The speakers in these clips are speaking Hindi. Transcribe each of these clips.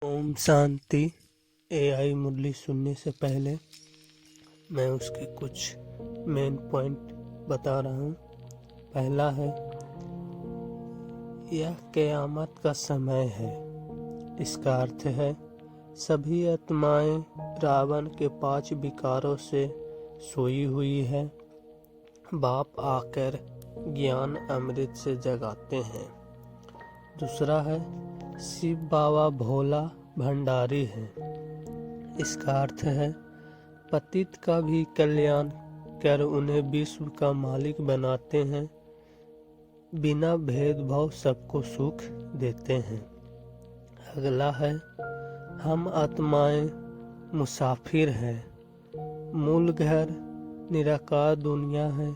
ओम शांति। एआई मुरली सुनने से पहले मैं उसके कुछ मेन पॉइंट बता रहा हूँ। पहला है, यह क़यामत का समय है। इसका अर्थ है सभी आत्माएं रावण के 5 विकारों से सोई हुई है। बाप आकर ज्ञान अमृत से जगाते हैं। दूसरा है, शिव बाबा भोला भंडारी है। इसका अर्थ है पतित का भी कल्याण कर उन्हें विश्व का मालिक बनाते हैं। बिना भेदभाव सबको सुख देते हैं। अगला है, हम आत्माएं मुसाफिर हैं। मूल घर निराकार दुनिया है।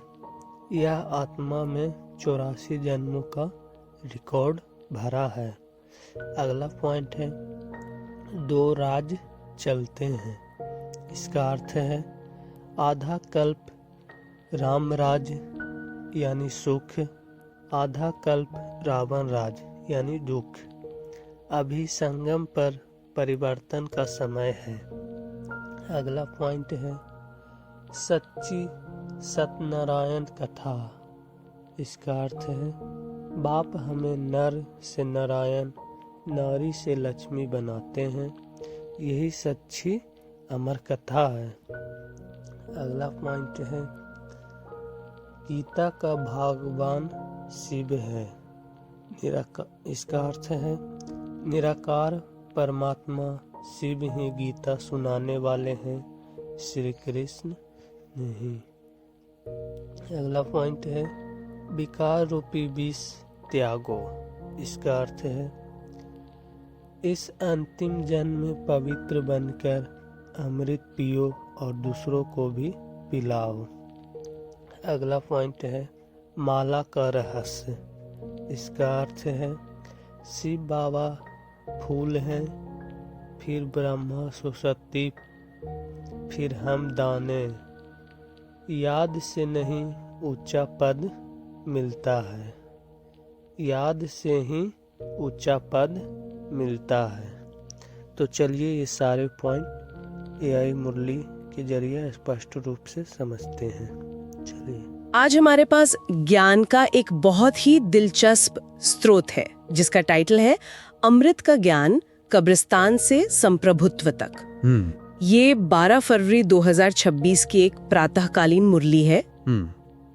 यह आत्मा में 84 जन्मों का रिकॉर्ड भरा है। अगला पॉइंट है, 2 राज चलते हैं। इसका अर्थ है आधा कल्प राम राज यानी सुख, आधा कल्प रावण राज यानी दुख। अभी संगम पर परिवर्तन का समय है। अगला पॉइंट है, सच्ची सत्यनारायण कथा। इसका अर्थ है बाप हमें नर से नारायण, नारी से लक्ष्मी बनाते हैं। यही सच्ची अमर कथा है। अगला पॉइंट है, गीता का भगवान शिव है। इसका अर्थ है निराकार परमात्मा शिव ही गीता सुनाने वाले हैं, श्री कृष्ण नहीं। अगला पॉइंट है, विकार रूपी विष त्यागो। इसका अर्थ है इस अंतिम जन्म में पवित्र बनकर अमृत पियो और दूसरों को भी पिलाओ। अगला पॉइंट है, माला का रहस्य। इसका अर्थ है शिव बाबा फूल हैं, फिर ब्रह्मा सरस्वती, फिर हम दाने। याद से नहीं ऊंचा पद मिलता है। याद से ही ऊंचा पद मिलता है। तो चलिए ये सारे पॉइंट एआई मुरली के जरिए स्पष्ट रूप से समझते हैं। चलिए, आज हमारे पास ज्ञान का एक बहुत ही दिलचस्प स्रोत है जिसका टाइटल है अमृत का ज्ञान कब्रिस्तान से संप्रभुत्व तक। ये 12 फरवरी 2026 की एक प्रातःकालीन मुरली है।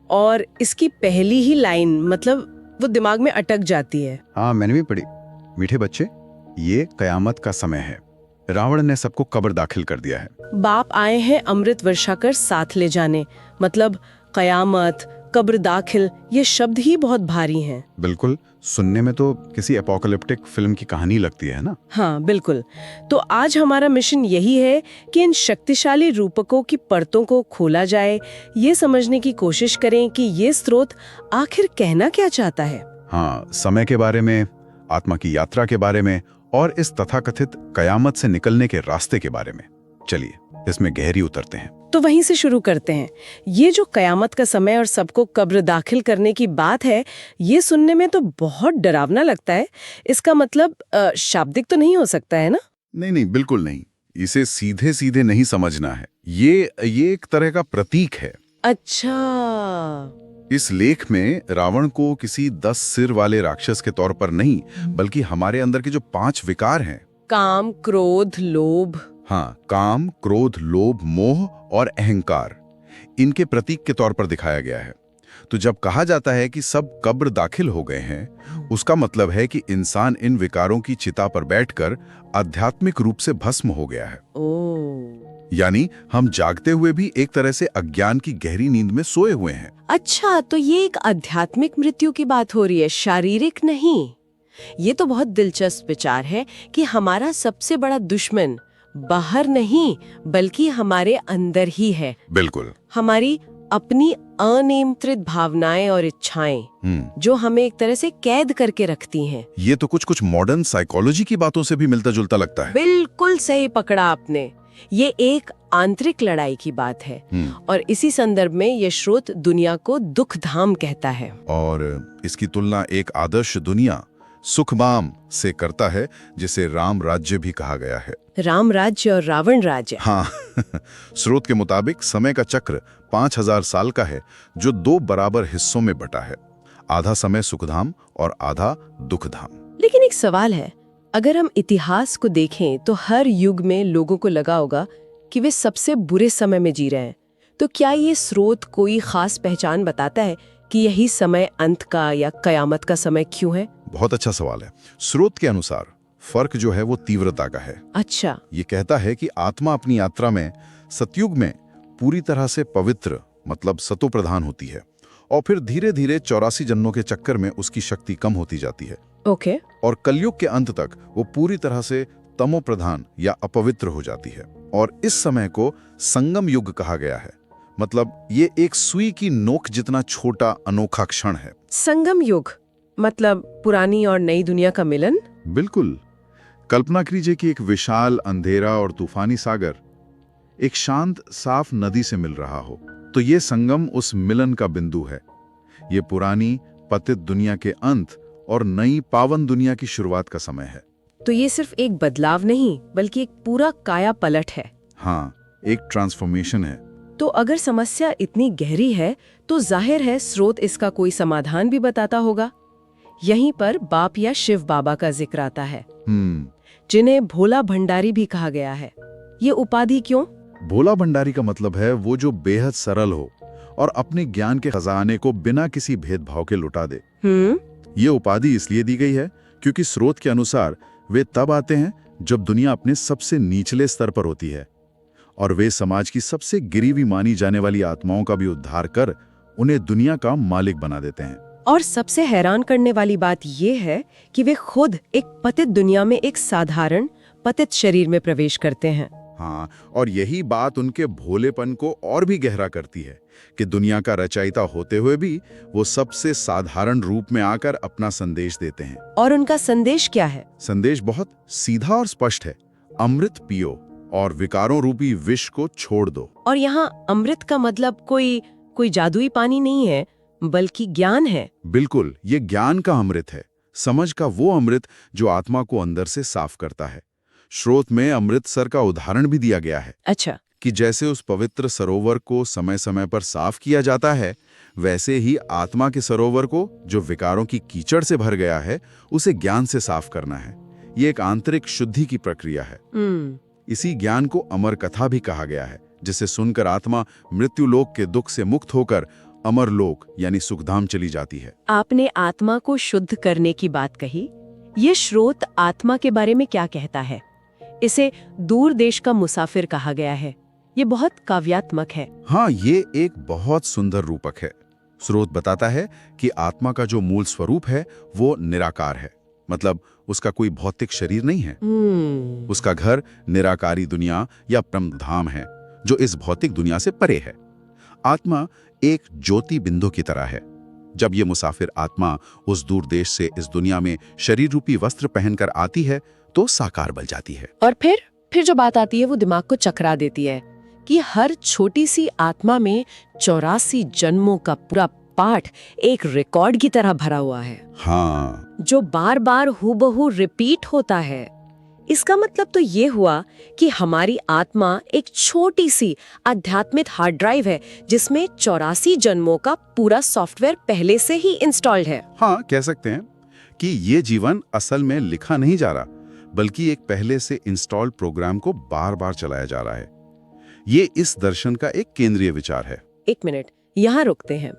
और इसकी पहली ही लाइन मतलब वो दिमाग में अटक जाती है। हाँ, मैंने भी पढ़ी। मीठे बच्चे, ये कयामत का समय है। रावण ने सबको कब्र दाखिल कर दिया है। बाप आए हैं अमृत वर्षा कर साथ ले जाने। मतलब कयामत, कब्र दाखिल, ये शब्द ही बहुत भारी हैं। बिल्कुल, सुनने में तो किसी एपोकलिप्टिक फिल्म की कहानी लगती है ना। हाँ बिल्कुल। तो आज हमारा मिशन यही है कि इन शक्तिशाली रूपकों की परतों को खोला जाए, ये समझने की कोशिश करें कि ये स्रोत आखिर कहना क्या चाहता है। हाँ, समय के बारे में, आत्मा की यात्रा के बारे में और इस तथाकथित कयामत से निकलने के रास्ते के बारे में। चलिए इसमें गहरी उतरते हैं। तो वहीं से शुरू करते हैं। ये जो कयामत का समय और सबको कब्र दाखिल करने की बात है, ये सुनने में तो बहुत डरावना लगता है। इसका मतलब शाब्दिक तो नहीं हो सकता है ना? नहीं, बिल्कुल नहीं। इसे सीधे सीधे नहीं समझना है। ये एक तरह का प्रतीक है। अच्छा। इस लेख में रावण को किसी 10 सिर वाले राक्षस के तौर पर नहीं, बल्कि हमारे अंदर के जो 5 विकार हैं, काम, क्रोध, लोभ। हाँ, काम, क्रोध, लोभ, मोह और अहंकार, इनके प्रतीक के तौर पर दिखाया गया है। तो जब कहा जाता है कि सब कब्र दाखिल हो गए हैं, उसका मतलब है कि इंसान इन विकारों की चिता पर बैठकर आध्यात्मिक रूप से भस्म हो गया है। यानी हम जागते हुए भी एक तरह से अज्ञान की गहरी नींद में सोए हुए हैं। अच्छा, तो ये एक आध्यात्मिक मृत्यु की बात हो रही है, शारीरिक नहीं। ये तो बहुत दिलचस्प विचार है कि हमारा सबसे बड़ा दुश्मन बाहर नहीं बल्कि हमारे अंदर ही है। बिल्कुल। हमारी अपनी अनियंत्रित भावनाएं और इच्छाएं जो हमें एक तरह से कैद करके रखती हैं। ये तो कुछ मॉडर्न साइकोलॉजी की बातों से भी मिलता जुलता लगता है। बिल्कुल सही पकड़ा आपने। ये एक आंतरिक लड़ाई की बात है और इसी संदर्भ में ये स्रोत दुनिया को दुख धाम कहता है। और इसकी तुलना एक आदर्श दुनिया सुखबाम से करता है, जिसे राम राज्य भी कहा गया है। राम राज्य और रावण राज्य। हाँ स्रोत के मुताबिक समय का चक्र 5000 साल का है, जो 2 बराबर हिस्सों में बटा है, आधा समय सुखधाम और आधा दुखधाम। लेकिन एक सवाल है, अगर हम इतिहास को देखें तो हर युग में लोगों को लगा होगा कि वे सबसे बुरे समय में जी रहे हैं, तो क्या ये स्रोत कोई खास पहचान बताता है कि यही समय अंत का या कयामत का समय क्यों है? बहुत अच्छा सवाल है। स्रोत के अनुसार फर्क जो है वो तीव्रता का है। अच्छा। ये कहता है कि आत्मा अपनी यात्रा में सतयुग में पूरी तरह से पवित्र मतलब सतो प्रधान होती है, और फिर धीरे धीरे 84 जन्मों के चक्कर में उसकी शक्ति कम होती जाती है। ओके। और कलयुग के अंत तक वो पूरी तरह से तमो प्रधान या अपवित्र हो जाती है, और इस समय को संगम युग कहा गया है। मतलब ये एक सुई की नोक जितना छोटा अनोखा क्षण है। संगम युग मतलब पुरानी और नई दुनिया का मिलन? बिल्कुल। कल्पना कीजिए कि एक विशाल अंधेरा और तूफानी सागर एक शांत साफ नदी से मिल रहा हो, तो ये संगम उस मिलन का बिंदु है। ये पुरानी पतित दुनिया के अंत और नई पावन दुनिया की शुरुआत का समय है। तो ये सिर्फ एक बदलाव नहीं बल्कि एक पूरा काया पलट है। हाँ, एक ट्रांसफॉर्मेशन है। तो अगर समस्या इतनी गहरी है तो जाहिर है स्रोत इसका कोई समाधान भी बताता होगा। यहीं पर बाप या शिव बाबा का जिक्र आता है, जिन्हें भोला भंडारी भी कहा गया है। ये उपाधि क्यों? भोला भंडारी का मतलब है वो जो बेहद सरल हो और अपने ज्ञान के खजाने को बिना किसी भेदभाव के लुटा दे। ये उपाधि इसलिए दी गई है क्योंकि स्रोत के अनुसार वे तब आते हैं जब दुनिया अपने सबसे निचले स्तर पर होती है, और वे समाज की सबसे गिरी हुई मानी जाने वाली आत्माओं का भी उद्धार कर उन्हें दुनिया का मालिक बना देते हैं। और सबसे हैरान करने वाली बात यह है कि वे खुद एक पतित दुनिया में एक साधारण पतित शरीर में प्रवेश करते हैं। हाँ, और यही बात उनके भोलेपन को और भी गहरा करती है कि दुनिया का रचयिता होते हुए भी वो सबसे साधारण रूप में आकर अपना संदेश देते हैं। और उनका संदेश क्या है? संदेश बहुत सीधा और स्पष्ट है। अमृत पियो और विकारों रूपी विष को छोड़ दो। और यहाँ अमृत का मतलब कोई जादुई पानी नहीं है, बल्कि ज्ञान है। बिल्कुल, ये ज्ञान का अमृत है, समझ का वो अमृत जो आत्मा को अंदर से साफ करता है। स्रोत में अमृतसर का उदाहरण भी दिया गया है। अच्छा। कि जैसे उस पवित्र सरोवर को समय समय पर साफ किया जाता है, वैसे ही आत्मा के सरोवर को जो विकारों की कीचड़ से भर गया है, उसे ज्ञान से साफ करना है। ये एक आंतरिक शुद्धि की प्रक्रिया है। इसी ज्ञान को अमर कथा भी कहा गया है, जिसे सुनकर आत्मा मृत्युलोक के दुख से मुक्त होकर अमर लोक यानी सुखधाम चली जाती है। आपने आत्मा को शुद्ध करने की बात कही। ये स्रोत आत्मा के बारे में क्या कहता है? इसे दूर देश का मुसाफिर कहा गया है। ये बहुत काव्यात्मक है। हाँ, ये एक बहुत सुंदर रूपक है। स्रोत बताता है कि आत्मा का जो मूल स्वरूप है वो निराकार है, मतलब उसका कोई भौतिक शरीर नहीं है। उसका घर निराकारी दुनिया या ब्रह्मधाम है, जो इस भौतिक दुनिया से परे है। आत्मा एक ज्योति बिंदु की तरह है। जब ये मुसाफिर आत्मा उस दूर देश से इस दुनिया में शरीर रूपी वस्त्र पहनकर आती है तो साकार बन जाती है। और फिर जो बात आती है वो दिमाग को चकरा देती है कि हर छोटी सी आत्मा में 84 जन्मों का पूरा पाठ एक रिकॉर्ड की तरह भरा हुआ है। हाँ, जो बार बार हूबहू रिपीट होता है। इसका मतलब तो ये हुआ कि हमारी आत्मा एक छोटी सी आध्यात्मिक हार्ड ड्राइव है, जिसमें 84 जन्मों का पूरा सॉफ्टवेयर पहले से ही इंस्टॉल्ड है। हाँ, कह सकते हैं कि ये जीवन असल में लिखा नहीं जा रहा, बल्कि एक पहले से इंस्टॉल्ड प्रोग्राम को बार बार चलाया जा रहा है। ये इस दर्शन का एक केंद्रीय विचार है। एक मिनट, यहाँ रुकते हैं।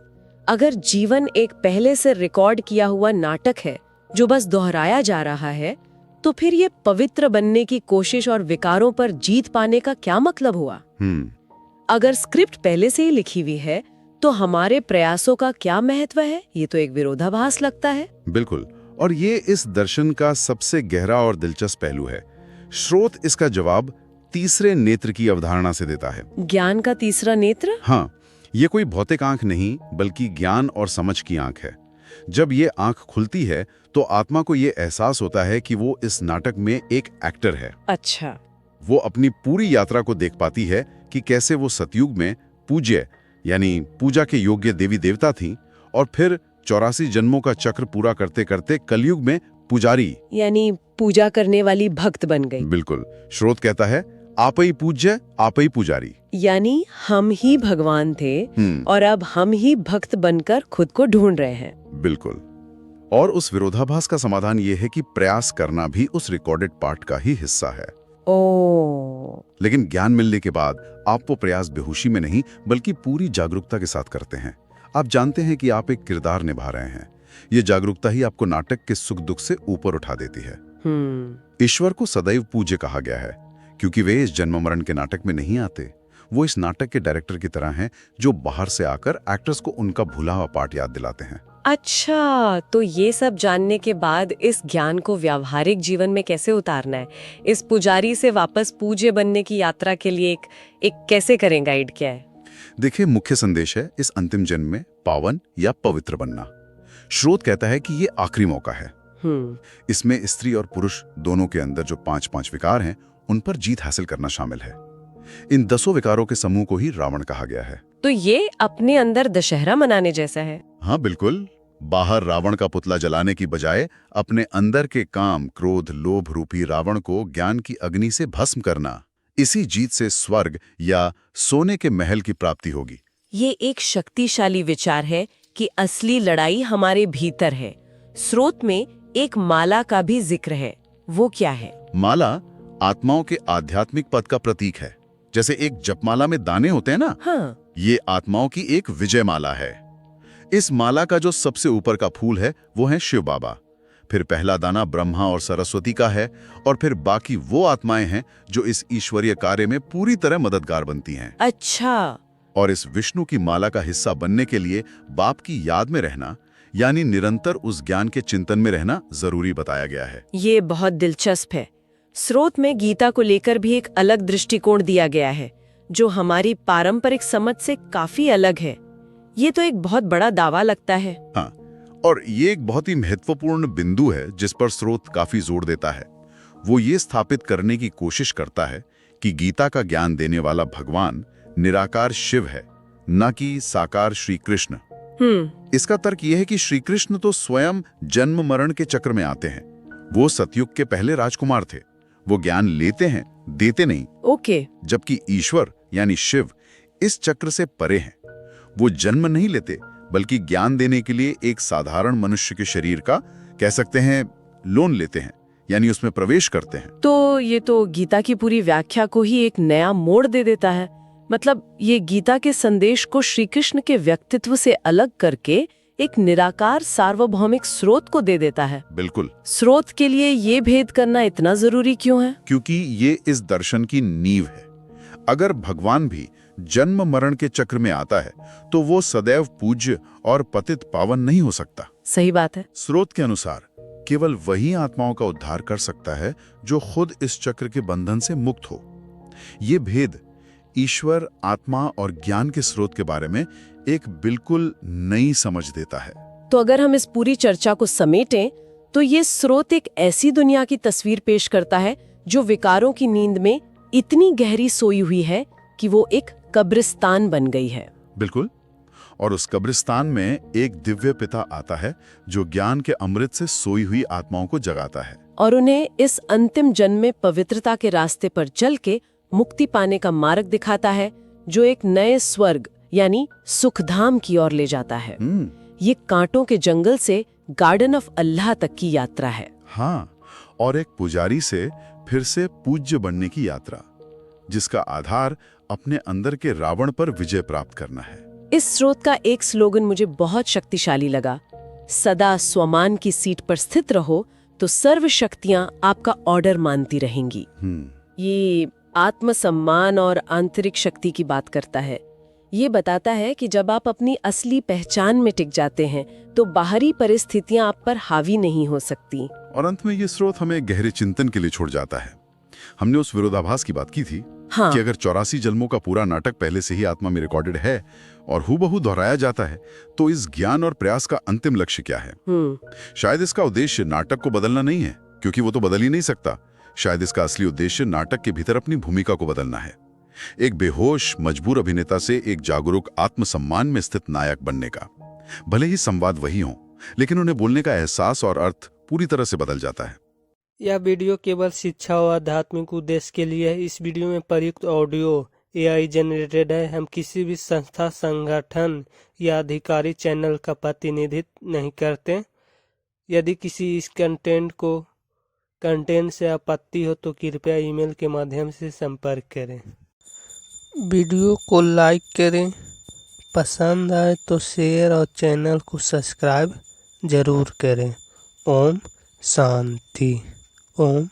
अगर जीवन एक पहले से रिकॉर्ड किया हुआ नाटक है जो बस दोहराया जा रहा है, तो फिर ये पवित्र बनने की कोशिश और विकारों पर जीत पाने का क्या मतलब हुआ? अगर स्क्रिप्ट पहले से ही लिखी हुई है तो हमारे प्रयासों का क्या महत्व है? ये तो एक विरोधाभास लगता है। बिल्कुल, और ये इस दर्शन का सबसे गहरा और दिलचस्प पहलू है। स्रोत इसका जवाब तीसरे नेत्र की अवधारणा से देता है। ज्ञान का तीसरा नेत्र? हाँ, ये कोई भौतिक आंख नहीं, बल्कि ज्ञान और समझ की आंख है। जब ये आंख खुलती है तो आत्मा को ये एहसास होता है कि वो इस नाटक में एक एक्टर है। अच्छा। वो अपनी पूरी यात्रा को देख पाती है कि कैसे वो सतयुग में पूज्य यानी पूजा के योग्य देवी देवता थीं, और फिर 84 जन्मों का चक्र पूरा करते करते कलयुग में पुजारी, यानी पूजा करने वाली भक्त बन गई। बिल्कुल। स्रोत कहता है आप ही पूज्य आप ही पुजारी। यानी हम ही भगवान थे और अब हम ही भक्त बनकर खुद को ढूंढ रहे हैं। बिल्कुल। और उस विरोधाभास का समाधान यह है कि प्रयास करना भी उस रिकॉर्डेड पार्ट का ही हिस्सा है। ओ, लेकिन ज्ञान मिलने के बाद आप वो प्रयास बेहोशी में नहीं बल्कि पूरी जागरूकता के साथ करते हैं। आप जानते हैं कि आप एक किरदार निभा रहे हैं। ये जागरूकता ही आपको नाटक के सुख दुख से ऊपर उठा देती है। ईश्वर को सदैव पूज्य कहा गया है क्योंकि वे इस जन्म मरण के नाटक में नहीं आते। वो इस नाटक के डायरेक्टर की तरह हैं जो बाहर से आकर एक्टर्स को उनका भूला हुआ पार्ट याद दिलाते हैं। अच्छा, तो ये सब जानने के बाद इस ज्ञान को व्यावहारिक जीवन में कैसे उतारना है? इस पुजारी से वापस पूज्य बनने की यात्रा के लिए एक कैसे करें, गाइड क्या है? देखिए, मुख्य संदेश है इस अंतिम जन्म में पावन या पवित्र बनना। स्रोत कहता है कि ये आखिरी मौका है। इसमें स्त्री और पुरुष दोनों के अंदर जो 5 विकार हैं उन पर जीत हासिल करना शामिल है। इन 10 विकारों के समूह को ही रावण कहा गया है। तो ये अपने अंदर दशहरा मनाने जैसा है। हाँ बिल्कुल। बाहर रावण का पुतला जलाने की बजाय अपने अंदर के काम, क्रोध, लोभ रूपी रावण को ज्ञान की अग्नि से भस्म करना, इसी जीत से स्वर्ग या सोने के महल की प्राप्ति होगी। ये एक शक्तिशाली विचार है कि असली लड़ाई हमारे भीतर है। स्रोत में एक माला का भी जिक्र है, वो क्या है? माला आत्माओं के आध्यात्मिक पद का प्रतीक है। जैसे एक जपमाला में दाने होते हैं ना, हाँ। ये आत्माओं की एक विजय माला है। इस माला का जो सबसे ऊपर का फूल है वो है शिव बाबा, फिर पहला दाना ब्रह्मा और सरस्वती का है, और फिर बाकी वो आत्माएं हैं जो इस ईश्वरीय कार्य में पूरी तरह मददगार बनती हैं। अच्छा। और इस विष्णु की माला का हिस्सा बनने के लिए बाप की याद में रहना, यानी निरंतर उस ज्ञान के चिंतन में रहना जरूरी बताया गया है। ये बहुत दिलचस्प है। स्रोत में गीता को लेकर भी एक अलग दृष्टिकोण दिया गया है जो हमारी पारंपरिक समझ से काफी अलग है। ये तो एक बहुत बड़ा दावा लगता है। हाँ, और ये एक बहुत ही महत्वपूर्ण बिंदु है जिस पर स्रोत काफी जोर देता है। वो ये स्थापित करने की कोशिश करता है कि गीता का ज्ञान देने वाला भगवान निराकार शिव है, न कि साकार श्री कृष्ण। इसका तर्क यह है कि श्री कृष्ण तो स्वयं जन्म मरण के चक्र में आते हैं। वो सतयुग के पहले राजकुमार थे। वो ज्ञान लेते हैं, देते नहीं। ओके। जबकि ईश्वर यानी शिव इस चक्र से परे हैं। वो जन्म नहीं लेते बल्कि ज्ञान देने के लिए एक साधारण मनुष्य के शरीर का, कह सकते हैं, लोन लेते हैं, यानी उसमें प्रवेश करते हैं। तो ये तो गीता की पूरी व्याख्या को ही एक नया मोड़ दे देता है। मतलब ये गीता के संदेश को श्री कृष्ण के व्यक्तित्व से अलग करके एक निराकार सार्वभौमिक स्रोत को दे देता है। बिल्कुल। स्रोत के लिए ये भेद करना इतना जरूरी क्यों है? क्योंकि ये इस दर्शन की नींव है। अगर भगवान भी जन्म मरण के चक्र में आता है तो वो सदैव पूज्य और पतित पावन नहीं हो सकता। सही बात है। स्रोत के अनुसार केवल वही आत्माओं का उद्धार कर सकता है जो खुद इस चक्र के बंधन से मुक्त हो। ये भेद ईश्वर, आत्मा और ज्ञान के स्रोत के बारे में एक बिल्कुल नई समझ देता है। तो अगर हम इस पूरी चर्चा को समेटें तो ये स्रोत एक ऐसी दुनिया की तस्वीर पेश करता है जो विकारों की नींद में इतनी गहरी सोई हुई है कि वो एक कब्रिस्तान बन गई है। बिल्कुल। और उस कब्रिस्तान में एक दिव्य पिता आता है जो ज्ञान के अमृत से सोई हुई आत्माओं को जगाता है और उन्हें इस अंतिम जन्म में पवित्रता के रास्ते पर चल के मुक्ति पाने का मार्ग दिखाता है जो एक नए स्वर्ग यानी सुखधाम की ओर ले जाता है। ये कांटों के जंगल से गार्डन ऑफ अल्लाह तक की यात्रा है। हाँ, और एक पुजारी से फिर से पूज्य बनने की यात्रा, जिसका आधार अपने अंदर के रावण पर विजय प्राप्त करना है। इस स्रोत का एक स्लोगन मुझे बहुत शक्तिशाली लगा, सदा स्वमान की सीट पर स्थित रहो तो सर्व शक्तियां आपका ऑर्डर मानती रहेंगी। ये आत्मसम्मान और आंतरिक शक्ति की बात करता है। ये बताता है कि जब आप अपनी असली पहचान में टिक जाते हैं तो बाहरी परिस्थितियां आप पर हावी नहीं हो सकती। और अंत में ये स्रोत हमें गहरे चिंतन के लिए छोड़ जाता है। हमने उस विरोधाभास की बात की थी। हाँ। कि अगर 84 जन्मों का पूरा नाटक पहले से ही आत्मा में रिकॉर्डेड है और हूबहू दोहराया जाता है तो इस ज्ञान और प्रयास का अंतिम लक्ष्य क्या है? शायद इसका उद्देश्य नाटक को बदलना नहीं है, क्योंकि वो तो बदल ही नहीं सकता। शायद इसका असली उद्देश्य नाटक के भीतर अपनी भूमिका को बदलना है। एक बेहोश मजबूर अभिनेता से एक जागरूक आत्मसम्मान में स्थित नायक बनने का। भले ही संवाद वही हो, लेकिन उन्हें बोलने का एहसास और अर्थ पूरी तरह से बदल जाता है। यह वीडियो केवल शिक्षा और आध्यात्मिक उद्देश्य के लिए है। इस वीडियो में प्रयुक्त ऑडियो AI जनरेटेड है। हम किसी भी संस्था, संगठन या आधिकारिक चैनल का प्रतिनिधित्व नहीं करते। यदि किसी इस कंटेंट से आपत्ति हो तो कृपया ईमेल के माध्यम से संपर्क करें। वीडियो को लाइक करें, पसंद आए तो शेयर और चैनल को सब्सक्राइब जरूर करें। ओम शांति। ओम